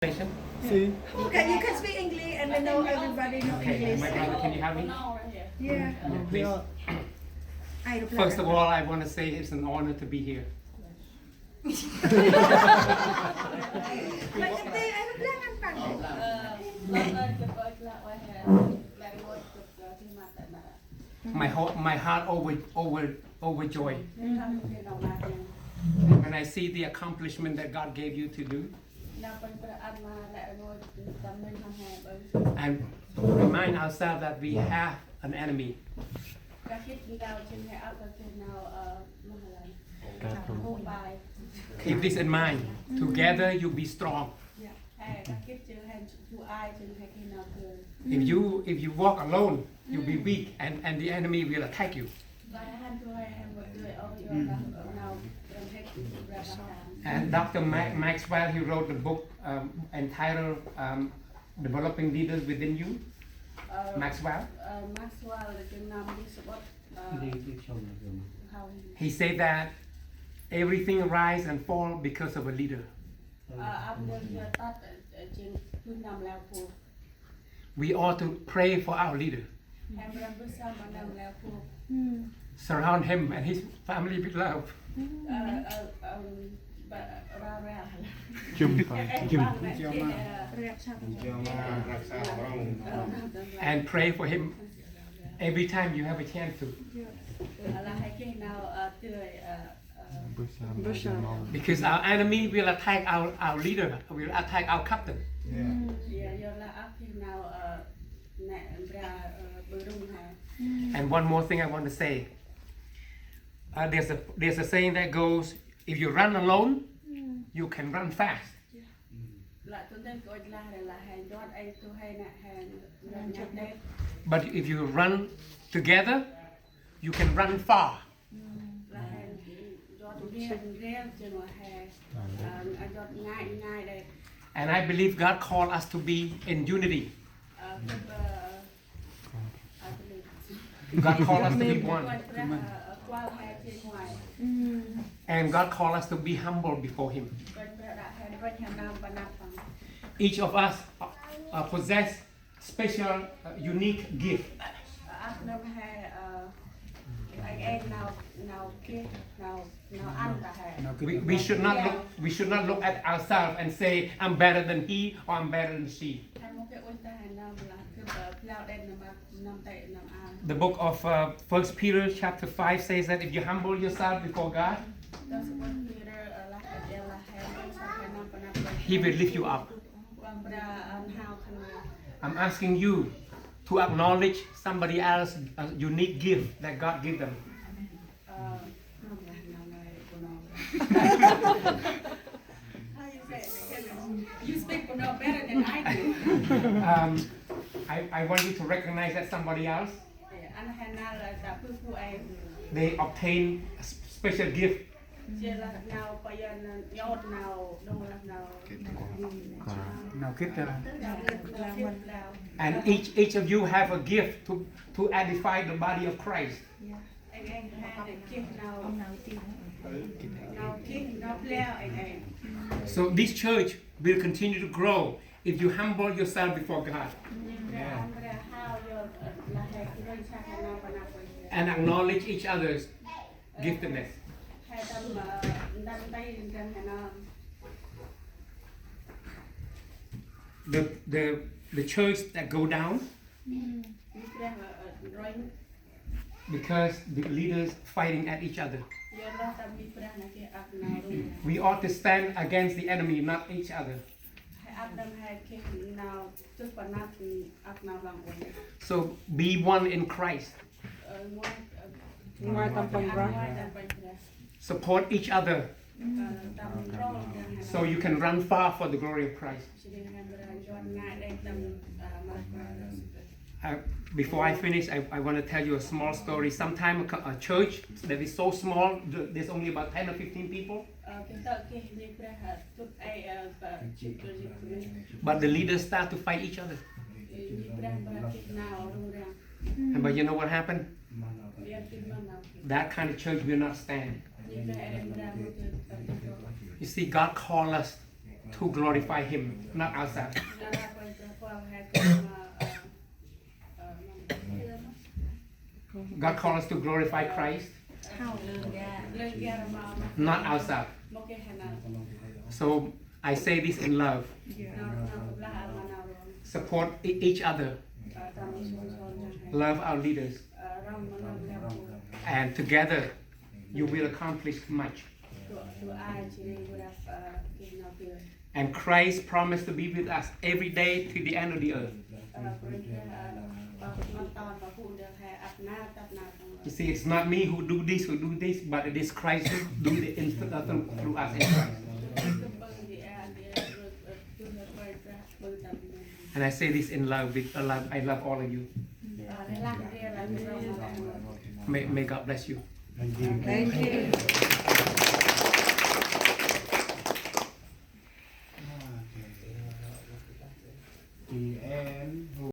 See? Okay, you can speak English and I know everybody know Okay, English. my brother, can you help me? Yeah. Please. First of all, I want to say it's an honor to be here. My heart overjoyed. When I see the accomplishment that God gave you to do, and remind ourselves that we have an enemy. Keep this in mind. Together you'll be strong. If you walk alone, you'll be weak, and the enemy will attack you. And Dr. Maxwell, he wrote a book entitled "Developing Leaders Within You." Maxwell. He said that everything rise and fall because of a leader. We ought to pray for our leader. Surround him and his family with love. And pray for him every time you have a chance to. Because our enemy will attack our leader, will attack our captain. And one more thing I want to say. There's a saying that goes, if you run alone, you can run fast. But if you run together, you can run far. And I believe God called us to be in unity. God called us to be one. And God called us to be humble before Him. Each of us possess special, unique gift. We should not look at ourselves and say, I'm better than he or I'm better than she. The book of 1 Peter chapter 5 says that if you humble yourself before God, He will lift you up. I'm asking you to acknowledge somebody else's unique gift that God gave them. You speak better than I do. I want you to recognize that somebody else, they obtain a special gift. And each of you have a gift to edify the body of Christ. So this church will continue to grow if you humble yourself before God. Yeah. And acknowledge each other's giftedness. The church that go down because the leaders fighting at each other. We ought to stand against the enemy, not each other. So be one in Christ. Support each other so you can run far for the glory of Christ. Before I finish, I want to tell you a small story. Sometime a church that is so small, there's only about 10 or 15 people. But the leaders start to fight each other. But you know what happened? That kind of church will not stand. You see, God called us to glorify Him, not ourselves. God calls us to glorify Christ, not ourselves. So I say this in love. Support each other. Love our leaders. And together you will accomplish much. And Christ promised to be with us every day to the end of the earth. You see, it's not me who do this, but it is Christ who do it through us in Christ. And I say this in love. I love all of you. May God bless you. Thank you. Chị em